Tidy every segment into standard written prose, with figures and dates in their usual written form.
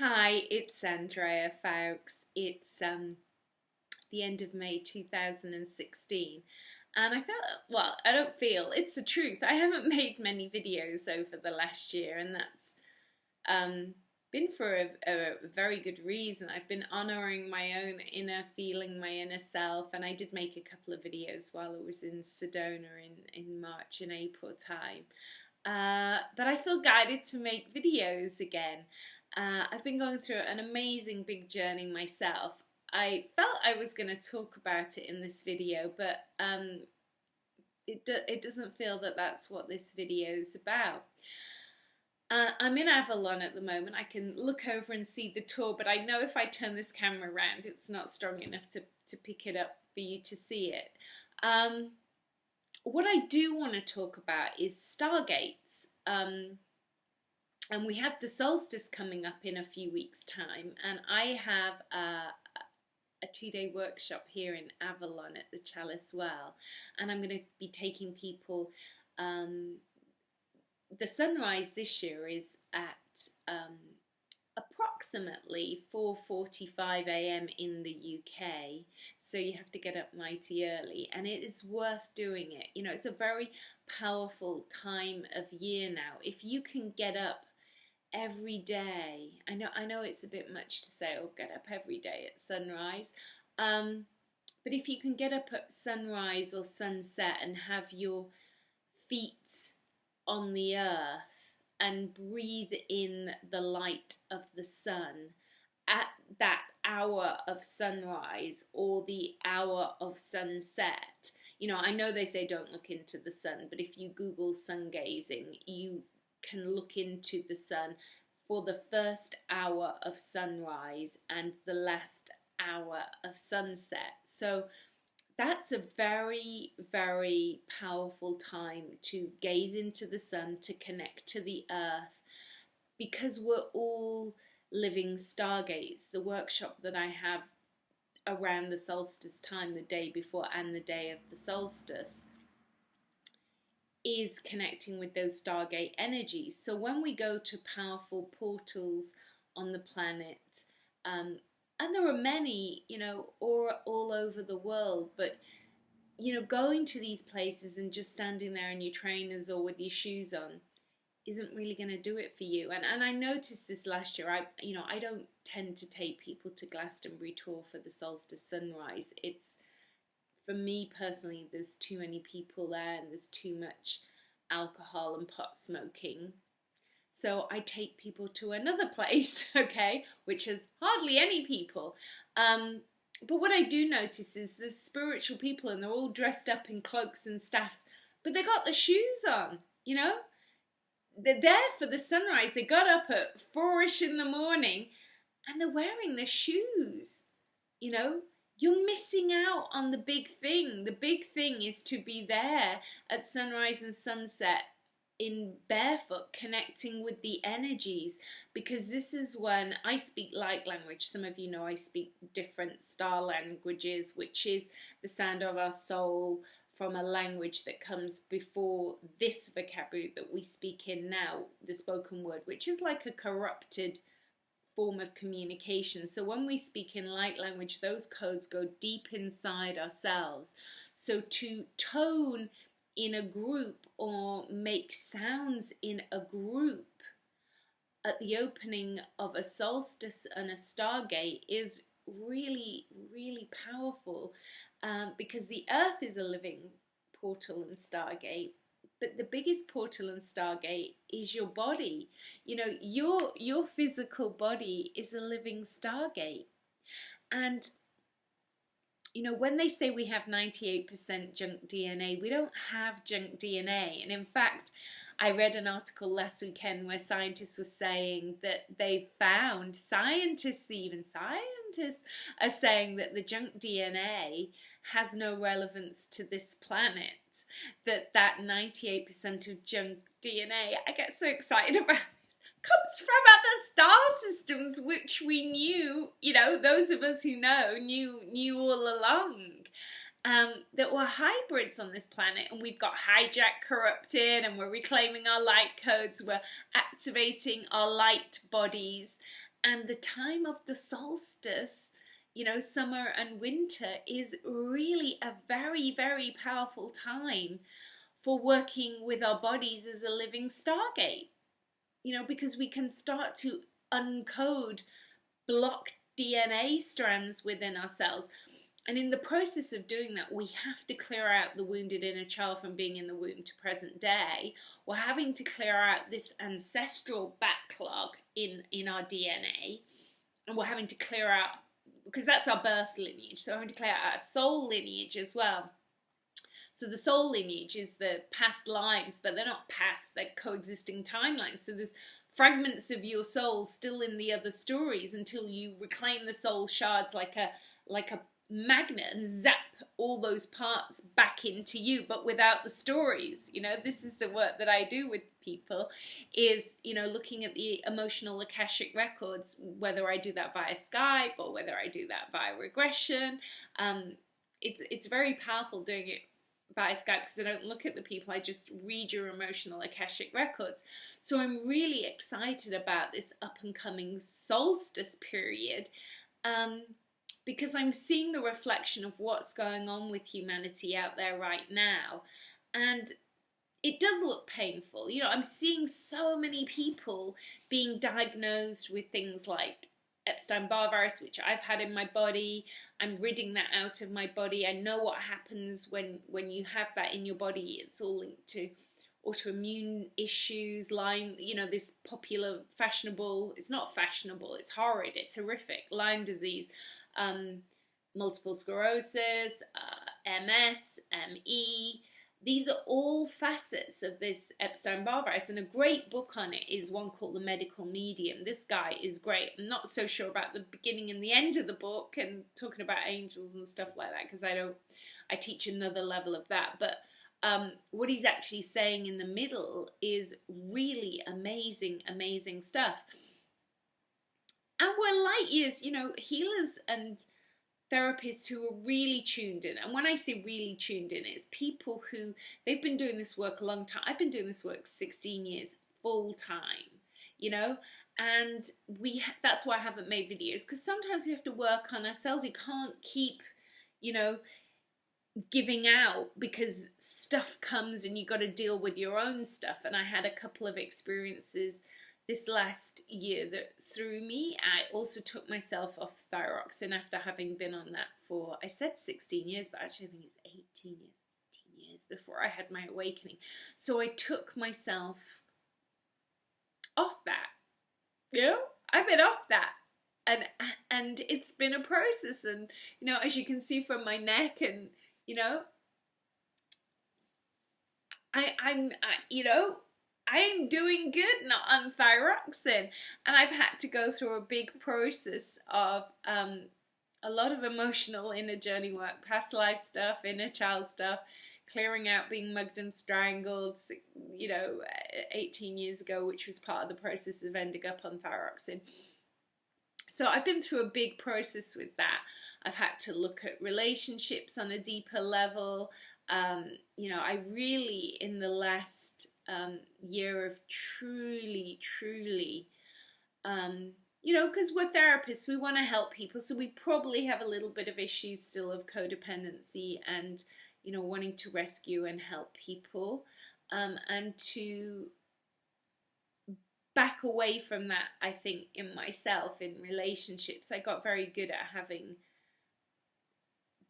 Hi, it's Andrea, folks. It's the end of May 2016, and I don't feel, it's the truth. I haven't made many videos over the last year, and that's been for a very good reason. I've been honoring my own inner feeling, my inner self, and I did make a couple of videos while I was in Sedona in March and April time. But I feel guided to make videos again. I've been going through an amazing big journey myself. I felt I was going to talk about it in this video, but it doesn't feel that that's what this video is about. I'm in Avalon at the moment. I can look over and see the tour, but I know if I turn this camera around, it's not strong enough to pick it up for you to see it. What I do want to talk about is Stargates. And we have the Solstice coming up in a few weeks' time, and I have a 2-day workshop here in Avalon at the Chalice Well, and I'm going to be taking people. The sunrise this year is at approximately 4:45 a.m. in the UK, so you have to get up mighty early, and it is worth doing it. You know, it's a very powerful time of year now. If you can get up every day, I know it's a bit much to say, oh, get up every day at sunrise, but if you can get up at sunrise or sunset and have your feet on the earth and breathe in the light of the sun at that hour of sunrise or the hour of sunset. You know, I know they say don't look into the sun, but if you Google sun gazing, you can look into the sun for the first hour of sunrise and the last hour of sunset. So that's a very, very powerful time to gaze into the sun, to connect to the earth, because we're all living stargates. The workshop that I have around the solstice time, the day before and the day of the solstice, is connecting with those stargate energies. So when we go to powerful portals on the planet, and there are many, you know, all over the world, but, you know, going to these places and just standing there in your trainers or with your shoes on isn't really going to do it for you. And I noticed this last year. I don't tend to take people to Glastonbury tour for the solstice sunrise. It's, for me personally, there's too many people there and there's too much alcohol and pot smoking. So I take people to another place, okay, which has hardly any people. But what I do notice is there's spiritual people and they're all dressed up in cloaks and staffs, but they got the shoes on, you know? They're there for the sunrise. They got up at 4ish in the morning and they're wearing the shoes, you know? You're missing out on the big thing. The big thing is to be there at sunrise and sunset in barefoot, connecting with the energies, because this is when I speak light language. Some of you know I speak different star languages, which is the sound of our soul from a language that comes before this vocabulary that we speak in now, the spoken word, which is like a corrupted form of communication. So when we speak in light language, those codes go deep inside ourselves. So to tone in a group or make sounds in a group at the opening of a solstice and a stargate is really, really powerful, because the earth is a living portal and stargate. But the biggest portal and stargate is your body. You know, your physical body is a living stargate. And, you know, when they say we have 98% junk DNA, we don't have junk DNA. And in fact, I read an article last weekend where scientists were saying that they found, scientists are saying that the junk DNA has no relevance to this planet. That 98% of junk DNA, I get so excited about this, comes from other star systems, which we knew, you know, those of us who know, knew all along. That we're hybrids on this planet, and we've got hijacked, corrupted, and we're reclaiming our light codes, we're activating our light bodies, And the time of the solstice, you know, summer and winter, is really a very, very powerful time for working with our bodies as a living stargate, you know, because we can start to uncode blocked DNA strands within ourselves. And in the process of doing that, we have to clear out the wounded inner child from being in the womb to present day. We're having to clear out this ancestral backlog in our DNA. And we're having to clear out, because that's our birth lineage, so we're having to clear out our soul lineage as well. So the soul lineage is the past lives, but they're not past, they're coexisting timelines. So there's fragments of your soul still in the other stories until you reclaim the soul shards like a magnet and zap all those parts back into you, but without the stories. You know, this is the work that I do with people, is, you know, looking at the emotional Akashic records, whether I do that via Skype or whether I do that via regression. It's very powerful doing it via Skype because I don't look at the people, I just read your emotional Akashic records. So I'm really excited about this up and coming solstice period, because I'm seeing the reflection of what's going on with humanity out there right now. And it does look painful. You know, I'm seeing so many people being diagnosed with things like Epstein-Barr virus, which I've had in my body. I'm ridding that out of my body. I know what happens when you have that in your body. It's all linked to autoimmune issues, Lyme, you know, this popular, fashionable, it's not fashionable, it's horrid, it's horrific, Lyme disease, multiple sclerosis, MS, ME. These are all facets of this Epstein-Barr virus, and a great book on it is one called The Medical Medium. This guy is great. I'm not so sure about the beginning and the end of the book and talking about angels and stuff like that, because I teach another level of that. But what he's actually saying in the middle is really amazing, amazing stuff. And we're light years, you know, healers and therapists who are really tuned in. And when I say really tuned in, it's people who, they've been doing this work a long time. I've been doing this work 16 years full time, you know, and that's why I haven't made videos, because sometimes we have to work on ourselves. You can't keep, you know, giving out, because stuff comes and you got to deal with your own stuff. And I had a couple of experiences this last year that threw me. I also took myself off thyroxine after having been on that for, I said 16 years, but actually I think it's 18 years before I had my awakening. So I took myself off that. You know, I've been off that. And it's been a process. And, you know, as you can see from my neck, and, you know, I'm doing good, not on thyroxine. And I've had to go through a big process of a lot of emotional inner journey work, past life stuff, inner child stuff, clearing out being mugged and strangled, you know, 18 years ago, which was part of the process of ending up on thyroxine. So I've been through a big process with that. I've had to look at relationships on a deeper level. You know, I really, in the last year of truly, you know, because we're therapists, we want to help people, so we probably have a little bit of issues still of codependency and, you know, wanting to rescue and help people, and to back away from that. I think in myself, in relationships, I got very good at having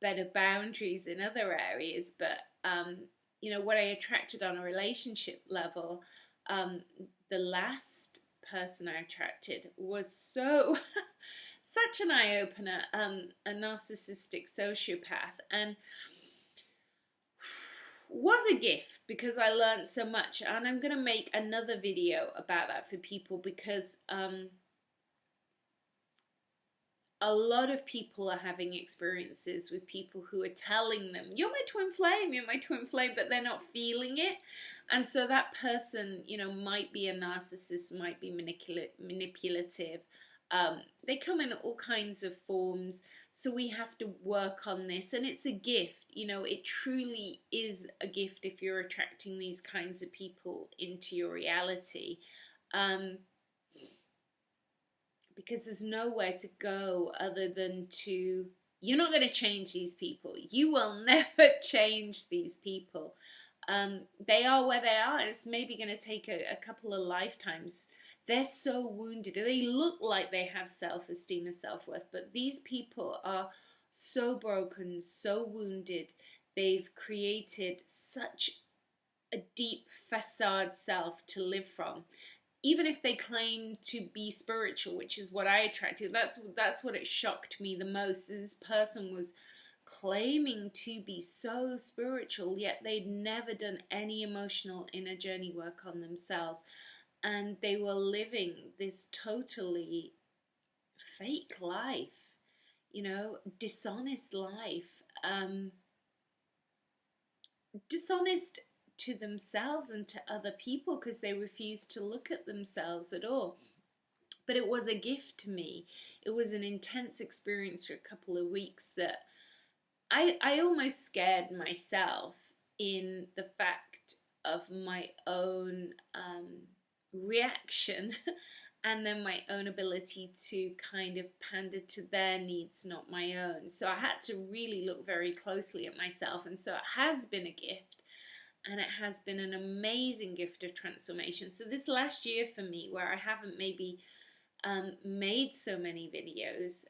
better boundaries in other areas, but you know, what I attracted on a relationship level, the last person I attracted was such an eye-opener, a narcissistic sociopath, and was a gift because I learned so much. And I'm going to make another video about that for people, because a lot of people are having experiences with people who are telling them, you're my twin flame, but they're not feeling it. And so that person, you know, might be a narcissist, might be manipulative. They come in all kinds of forms. So we have to work on this. And it's a gift, you know, it truly is a gift if you're attracting these kinds of people into your reality. because there's nowhere to go other than to, you're not going to change these people. You will never change these people. They are where they are. It's maybe going to take a couple of lifetimes. They're so wounded. They look like they have self-esteem and self-worth, but these people are so broken, so wounded. They've created such a deep facade self to live from. Even if they claim to be spiritual, which is what I attracted, that's what it shocked me the most. This person was claiming to be so spiritual, yet they'd never done any emotional inner journey work on themselves. And they were living this totally fake life, dishonest life, dishonest to themselves and to other people, because they refused to look at themselves at all. But it was a gift to me. It was an intense experience for a couple of weeks that I almost scared myself in the fact of my own reaction and then my own ability to kind of pander to their needs, not my own. So I had to really look very closely at myself, and so it has been a gift, and it has been an amazing gift of transformation. So this last year for me, where I haven't maybe made so many videos,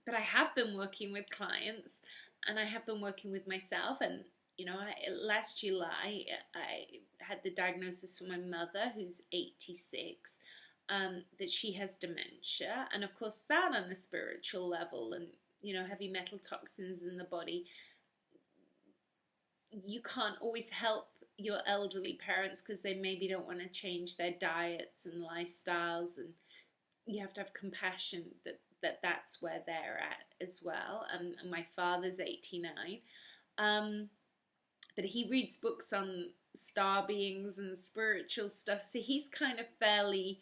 but I have been working with clients, and I have been working with myself. And last July I had the diagnosis from my mother, who's 86, that she has dementia, and of course that on a spiritual level, and heavy metal toxins in the body, you can't always help your elderly parents because they maybe don't want to change their diets and lifestyles, and you have to have compassion that's where they're at as well. And my father's 89, but he reads books on star beings and spiritual stuff, so he's kind of fairly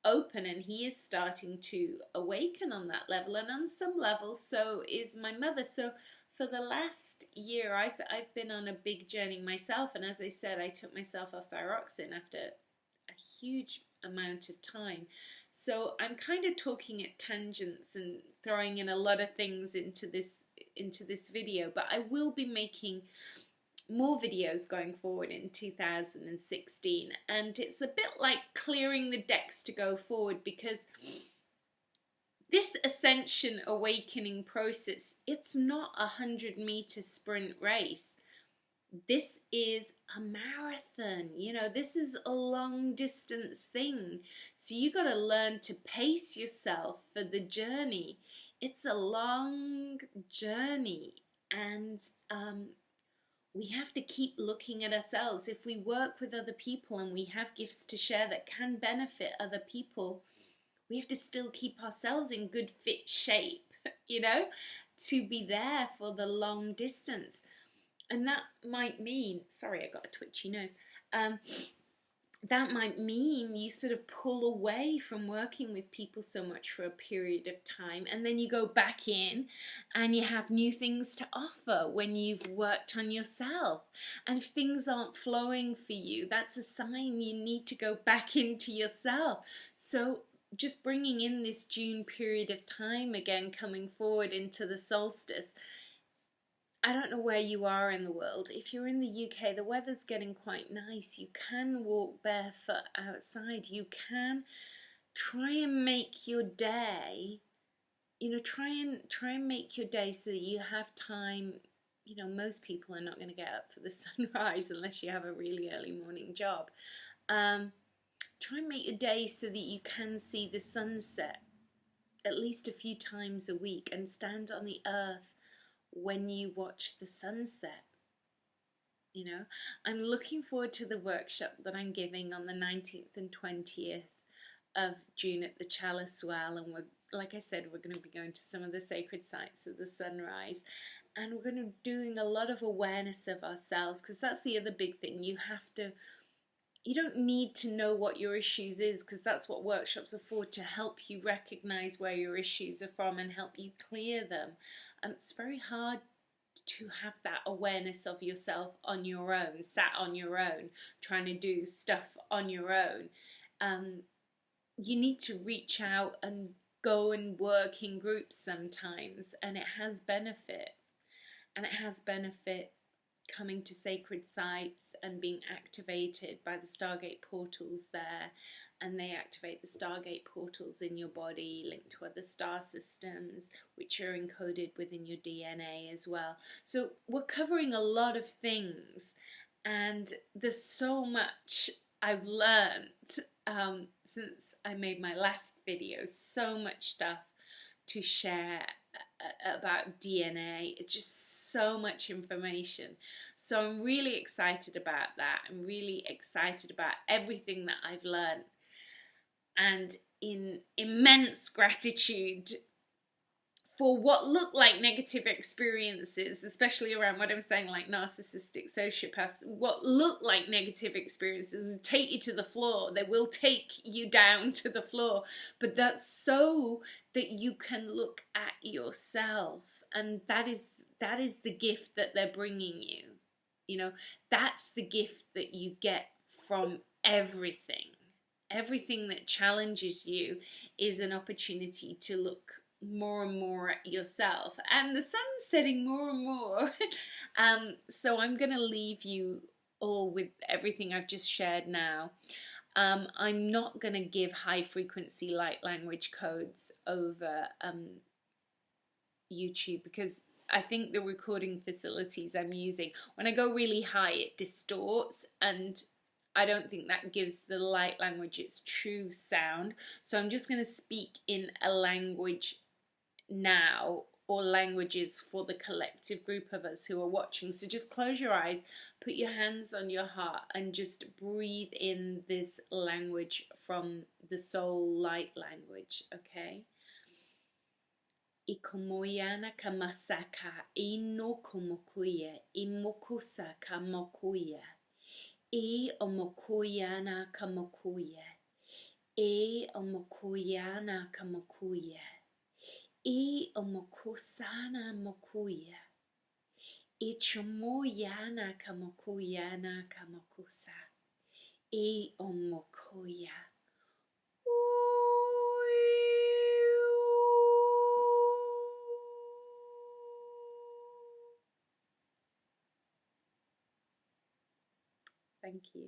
open, and he is starting to awaken on that level, and on some level so is my mother. So for the last year I've been on a big journey myself, and as I said, I took myself off thyroxine after a huge amount of time. So I'm kind of talking at tangents and throwing in a lot of things into this video, but I will be making more videos going forward in 2016, and it's a bit like clearing the decks to go forward, because this ascension awakening process, it's not a 100-meter sprint race. This is a marathon. This is a long distance thing, so you got to learn to pace yourself for the journey. It's a long journey, and we have to keep looking at ourselves. If we work with other people and we have gifts to share that can benefit other people, we have to still keep ourselves in good fit shape, to be there for the long distance. And that might mean, sorry, I got a twitchy nose. That might mean you sort of pull away from working with people so much for a period of time, and then you go back in and you have new things to offer when you've worked on yourself. And if things aren't flowing for you, that's a sign you need to go back into yourself. So just bringing in this June period of time again, coming forward into the solstice. I don't know where you are in the world. If you're in the UK, the weather's getting quite nice. You can walk barefoot outside. You can try and make your day, try and make your day so that you have time. Most people are not going to get up for the sunrise unless you have a really early morning job. Try and make your day so that you can see the sunset at least a few times a week, and stand on the earth when you watch the sunset. I'm looking forward to the workshop that I'm giving on the 19th and 20th of June at the Chalice Well, and like I said, we're going to be going to some of the sacred sites of the sunrise, and we're going to be doing a lot of awareness of ourselves, because that's the other big thing. You don't need to know what your issues is, because that's what workshops are for, to help you recognize where your issues are from and help you clear them. It's very hard to have that awareness of yourself on your own, sat on your own, trying to do stuff on your own. you need to reach out and go and work in groups sometimes, and it has benefit. And it has benefit coming to sacred sites and being activated by the Stargate portals there. And they activate the Stargate portals in your body, linked to other star systems, which are encoded within your DNA as well. So we're covering a lot of things, and there's so much I've learned since I made my last video. So much stuff to share about DNA. It's just so much information. So I'm really excited about that. I'm really excited about everything that I've learned, and in immense gratitude for what look like negative experiences, especially around what I'm saying, like narcissistic sociopaths. What look like negative experiences will take you to the floor. They will take you down to the floor. But that's so that you can look at yourself. And that is the gift that they're bringing you. You know, that's the gift that you get from everything. Everything that challenges you is an opportunity to look more and more at yourself, and the sun's setting more and more. So I'm going to leave you all with everything I've just shared now. I'm not going to give high frequency light language codes over YouTube, because I think the recording facilities I'm using, when I go really high, it distorts, and I don't think that gives the light language its true sound. So I'm just going to speak in a language now, or languages for the collective group of us who are watching. So just close your eyes, put your hands on your heart, and just breathe in this language from the soul light language, okay? Ikomoyana kamasaka ino komokuya imokusa kamokuya e omokoyana kamokuya e omokoyana kamokuya e omokosana mokuya e chomoyana kamokoyana kamokosa e omokoya. Thank you.